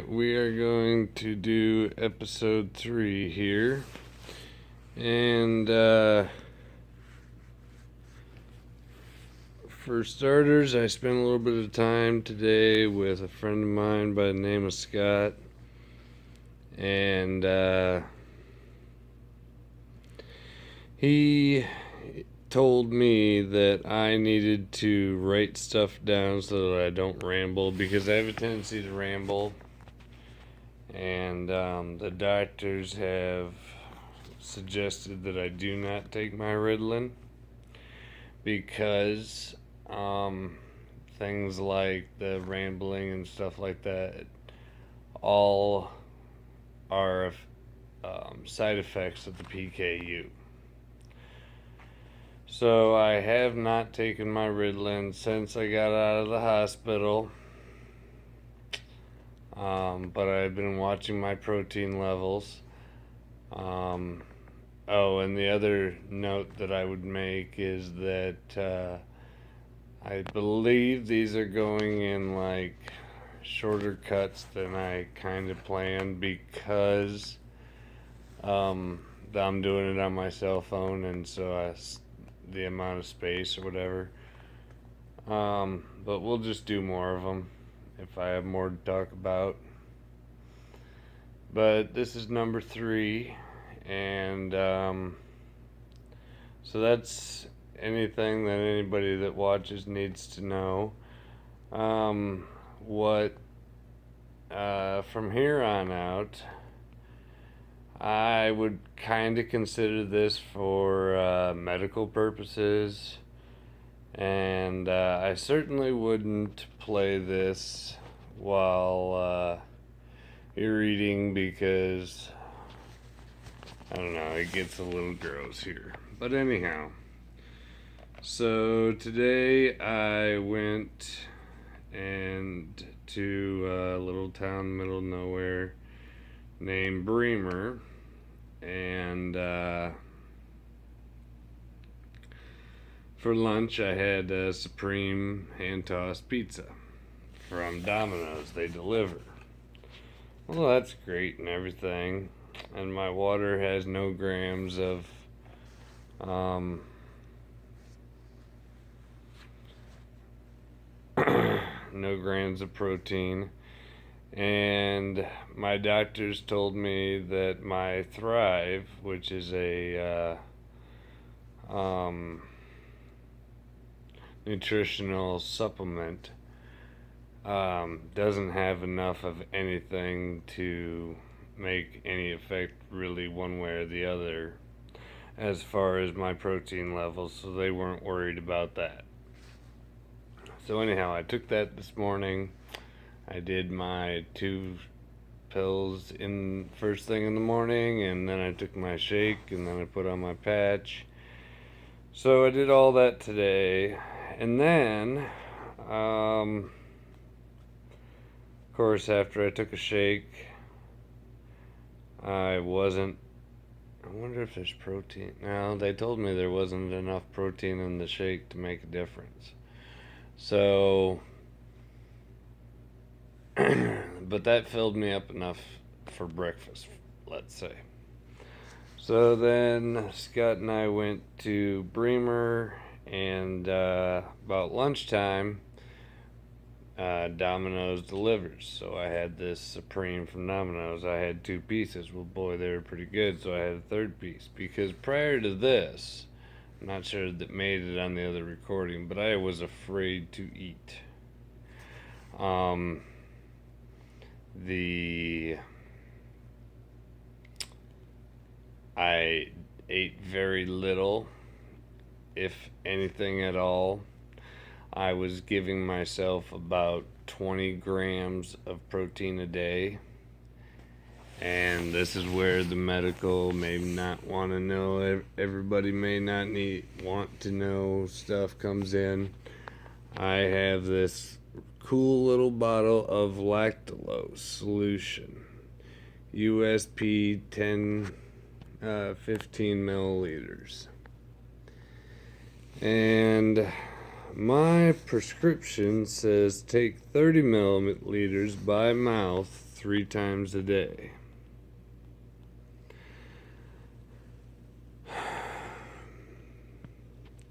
we are going to do episode 3 here. And for starters, I spent a little bit of time today with a friend of mine by the name of Scott. And he told me that I needed to write stuff down so that I don't ramble, because I have a tendency to ramble. And the doctors have suggested that I do not take my Ritalin because things like the rambling and stuff like that all are side effects of the PKU. So I have not taken my Ritalin since I got out of the hospital. But I've been watching my protein levels. And the other note that I would make is that I believe these are going in like shorter cuts than I kind of planned, because I'm doing it on my cell phone, and so the amount of space or whatever. But we'll just do more of them if I have more to talk about. But this is number 3, and so that's anything that anybody that watches needs to know. From here on out, I would kind of consider this for medical purposes, and I certainly wouldn't play this while you're eating, because I don't know, it gets a little gross here. But anyhow, so today I went to a little town middle of nowhere named Bremer, and for lunch I had a supreme hand-tossed pizza from Domino's. They deliver. Well, that's great and everything, and my water has no grams of no grams of protein, and my doctors told me that my Thrive, which is a nutritional supplement, doesn't have enough of anything to make any effect really one way or the other as far as my protein levels, so they weren't worried about that. So anyhow, I took that this morning. I did my 2 pills in first thing in the morning, and then I took my shake, and then I put on my patch. So I did all that today, and then of course, after I took a shake, I wonder if there's protein. No, they told me there wasn't enough protein in the shake to make a difference. So, but that filled me up enough for breakfast, let's say. So then Scott and I went to Bremer, and about lunchtime, Domino's delivers. So I had this Supreme from Domino's. I had 2 pieces. Well, boy, they were pretty good, so I had a 3rd piece. Because prior to this, I'm not sure that made it on the other recording, but I was afraid to eat. I ate very little, if anything at all. I was giving myself about 20 grams of protein a day. And this is where the medical may not want to know, everybody may not want to know stuff comes in. I have this cool little bottle of lactulose solution, USP 15 milliliters. And my prescription says take 30 milliliters by mouth 3 times a day.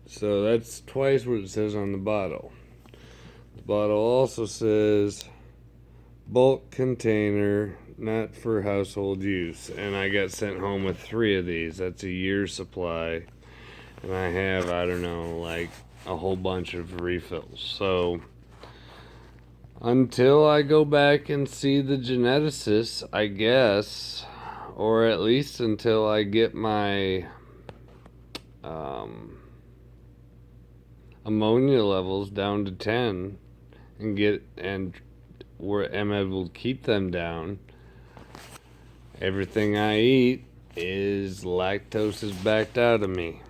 So that's twice what it says on the bottle. The bottle also says bulk container, not for household use. And I got sent home with 3 of these. That's a year's supply. And I have, I don't know, like a whole bunch of refills. So until I go back and see the geneticist, I guess, or at least until I get my ammonia levels down to 10 and where am able to keep them down, everything I eat is lactose is backed out of me.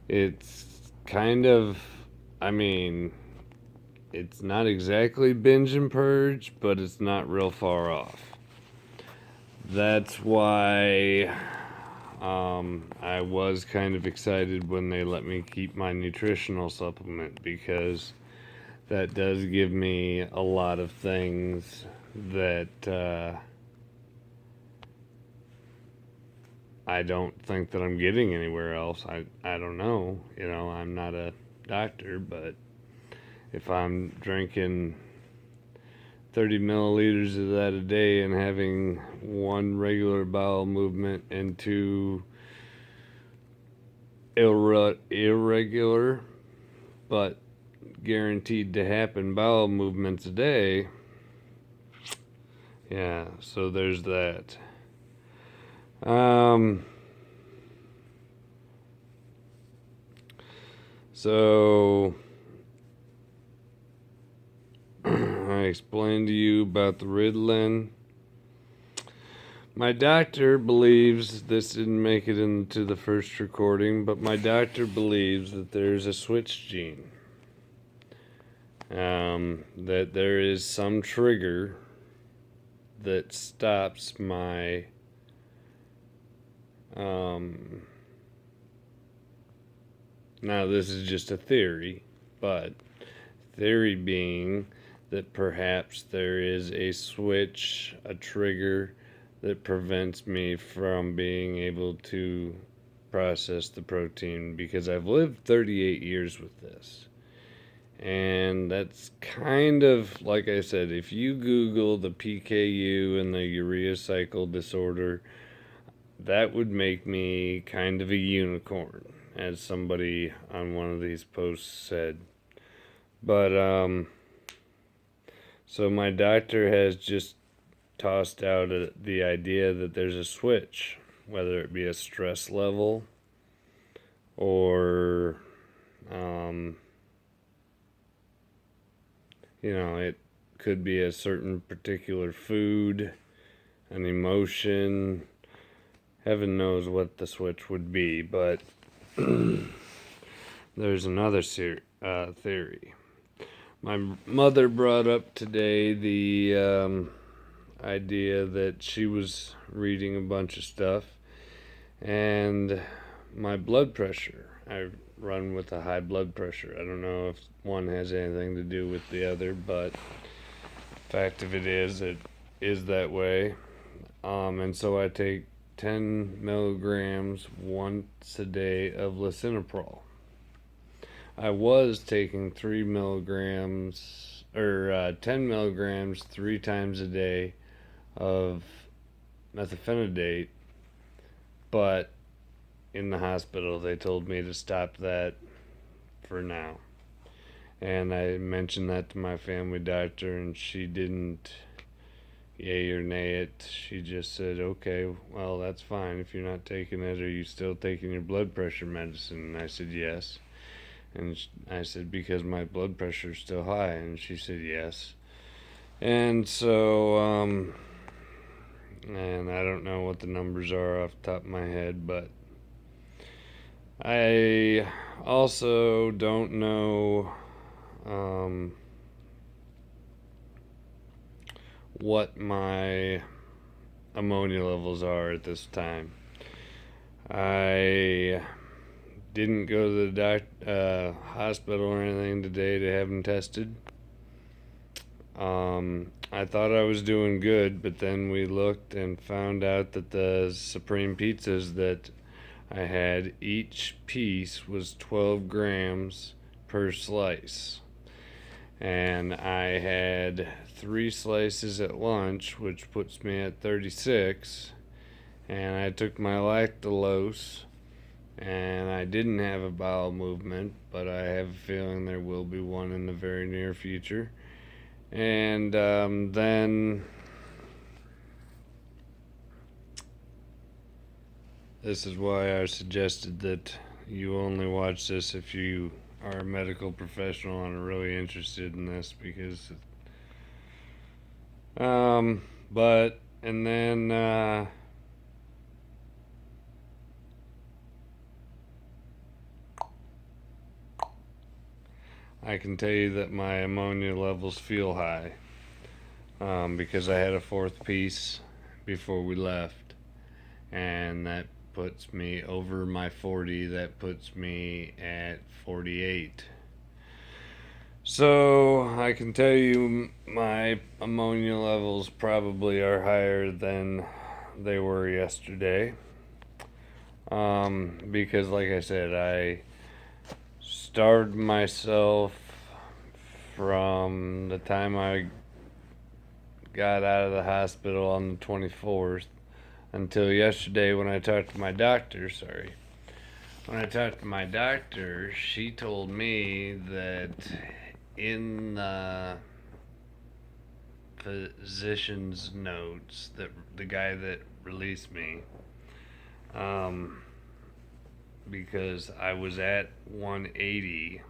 It's kind of, I mean, it's not exactly binge and purge, but it's not real far off. That's why I was kind of excited when they let me keep my nutritional supplement, because that does give me a lot of things that I don't think that I'm getting anywhere else. I don't know. You know, I'm not a doctor, but if I'm drinking 30 milliliters of that a day and having 1 regular bowel movement and 2 irregular but guaranteed to happen bowel movements a day, yeah, so there's that. So I explained to you about the Ritalin. My doctor believes, this didn't make it into the first recording, but my doctor believes that there's a switch gene. That there is some trigger that stops my now this is just a theory, but theory being that perhaps there is a switch, a trigger that prevents me from being able to process the protein, because I've lived 38 years with this. And that's kind of, like I said, if you Google the PKU and the urea cycle disorder, that would make me kind of a unicorn, as somebody on one of these posts said. But, so my doctor has just tossed out the idea that there's a switch, whether it be a stress level or, you know, it could be a certain particular food, an emotion. Heaven knows what the switch would be, but there's another theory. My mother brought up today the idea that she was reading a bunch of stuff, and my blood pressure. I run with a high blood pressure. I don't know if one has anything to do with the other, but fact of it is that way. And so I take 10 milligrams once a day of lisinopril. I was taking 3 milligrams or 10 milligrams 3 times a day of methylphenidate, but in the hospital they told me to stop that for now. And I mentioned that to my family doctor, and she didn't yay or nay it. She just said, okay, well, that's fine. If you're not taking it, are you still taking your blood pressure medicine? And I said, yes. And I said, because my blood pressure is still high. And she said, yes. And so, and I don't know what the numbers are off the top of my head, but I also don't know what my ammonia levels are at this time. I didn't go to the hospital or anything today to have them tested. I thought I was doing good, but then we looked and found out that the supreme pizzas that I had, each piece was 12 grams per slice. And I had 3 slices at lunch, which puts me at 36. And I took my lactulose, and I didn't have a bowel movement, but I have a feeling there will be one in the very near future. And then this is why I suggested that you only watch this if you are a medical professional and are really interested in this, because but and then I can tell you that my ammonia levels feel high, because I had a fourth piece before we left, and that puts me over my 40. That puts me at 48. So I can tell you my ammonia levels probably are higher than they were yesterday. Because like I said, I starved myself from the time I got out of the hospital on the 24th until yesterday when I talked to my doctor. When I talked to my doctor, she told me that in the physician's notes, that the guy that released me, because I was at 180,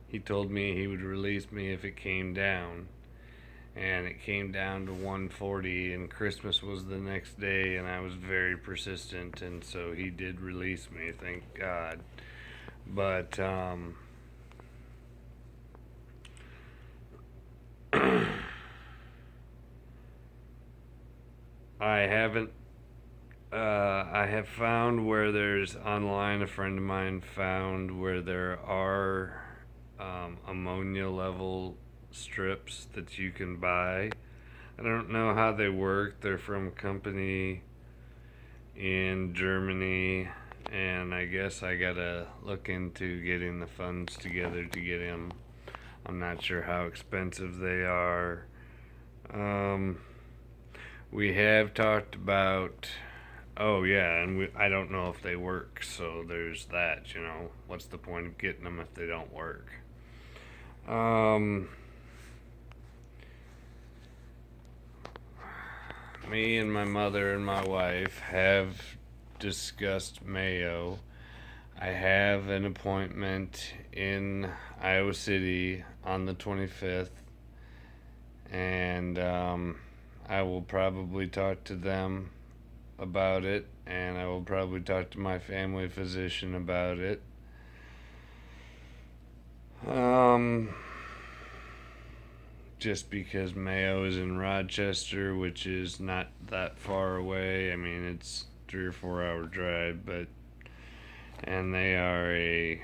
he told me he would release me if it came down. And it came down to 140, and Christmas was the next day, and I was very persistent, and so he did release me, thank God. But I haven't I have found where there's online, a friend of mine found where there are ammonia level strips that you can buy. I don't know how they work. They're from a company in Germany, and I guess I gotta look into getting the funds together to get them. I'm not sure how expensive they are. We have talked about, oh yeah, and I don't know if they work, so there's that, What's the point of getting them if they don't work? Me and my mother and my wife have discussed Mayo. I have an appointment in Iowa City on the 25th, and I will probably talk to them about it, and I will probably talk to my family physician about it. Just because Mayo is in Rochester, which is not that far away. I mean, it's 3 or 4 hour drive, and they are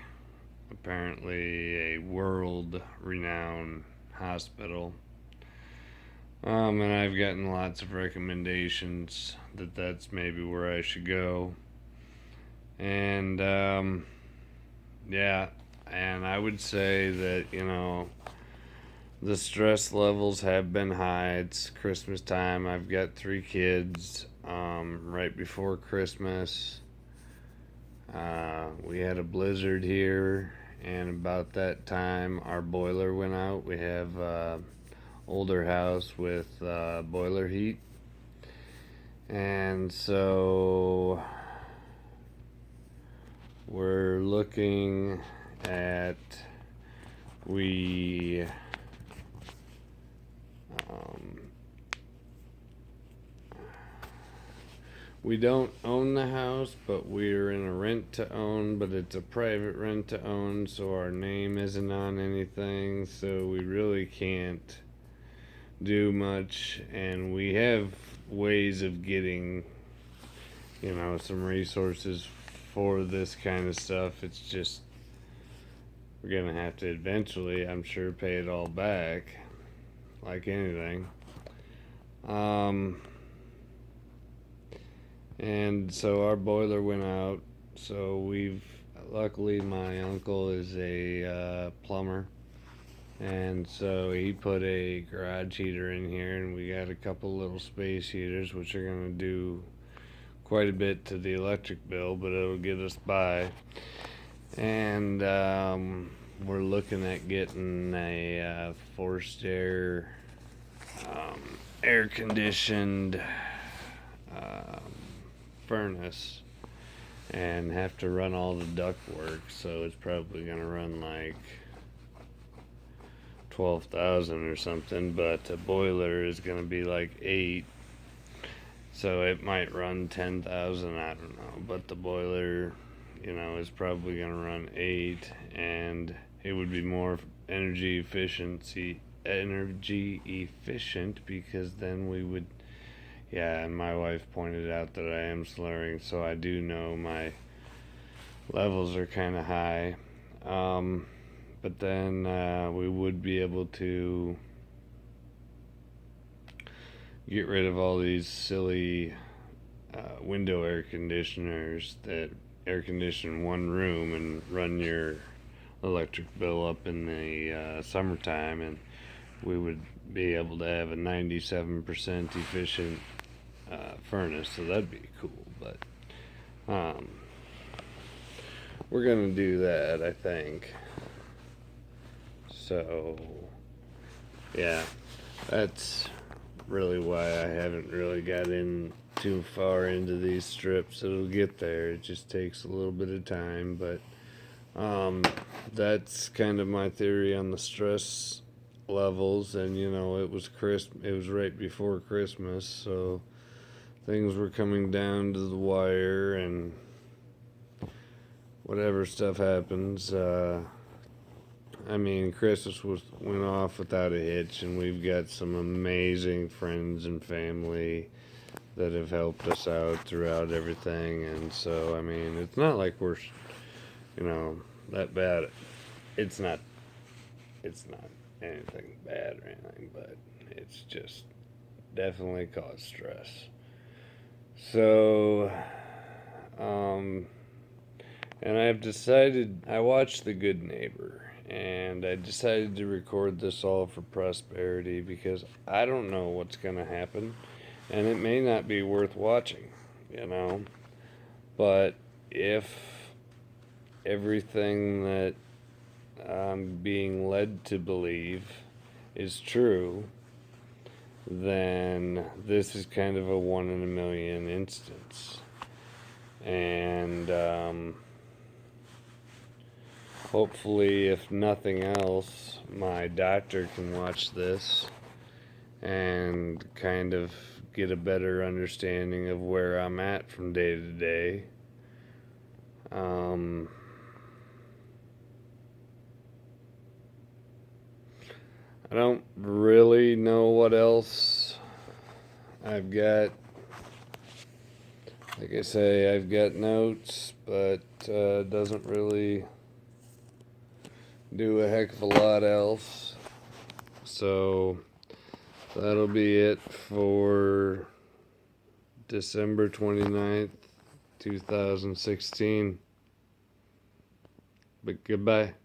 apparently a world renowned hospital. And I've gotten lots of recommendations that that's maybe where I should go. And yeah, and I would say that, the stress levels have been high. It's Christmas time. I've got 3 kids. Right before Christmas, we had a blizzard here, and about that time, our boiler went out. We have older house with boiler heat, and so we're looking at we don't own the house, but we're in a rent to own, but it's a private rent to own, so our name isn't on anything, so we really can't do much, and we have ways of getting some resources for this kind of stuff. It's just we're gonna have to eventually, I'm sure, pay it all back, like anything. Um, and so our boiler went out. So luckily, my uncle is a plumber, and so he put a garage heater in here, and we got a couple little space heaters, which are gonna do quite a bit to the electric bill, but it'll get us by. And we're looking at getting a forced air conditioned um, furnace, and have to run all the duct work. So it's probably going to run like 12,000 or something, but the boiler is going to be like 8. So it might run 10,000, I don't know, but the boiler, is probably going to run 8, and it would be more energy efficient, because then we would, yeah. And my wife pointed out that I am slurring, so I do know my levels are kind of high. But then we would be able to get rid of all these silly window air conditioners that air condition one room and run your electric bill up in the summertime, and we would be able to have a 97% efficient furnace, so that'd be cool. But we're gonna do that, I think. So yeah, that's really why I haven't really got in too far into these strips. It'll get there. It just takes a little bit of time, but that's kind of my theory on the stress levels. And it was it was right before Christmas, so things were coming down to the wire, and whatever stuff happens, Christmas went off without a hitch, and we've got some amazing friends and family that have helped us out throughout everything. And so, it's not like we're, that bad. It's not anything bad or anything, but it's just definitely caused stress. So, and I've decided, I watched The Good Neighbor, and I decided to record this all for prosperity, because I don't know what's going to happen, and it may not be worth watching, but if everything that I'm being led to believe is true, then this is kind of a 1 in a million instance. And hopefully, if nothing else, my doctor can watch this and kind of get a better understanding of where I'm at from day to day. I don't really know what else I've got. Like I say, I've got notes, but doesn't really do a heck of a lot else. So that'll be it for December 29th, 2016. But goodbye.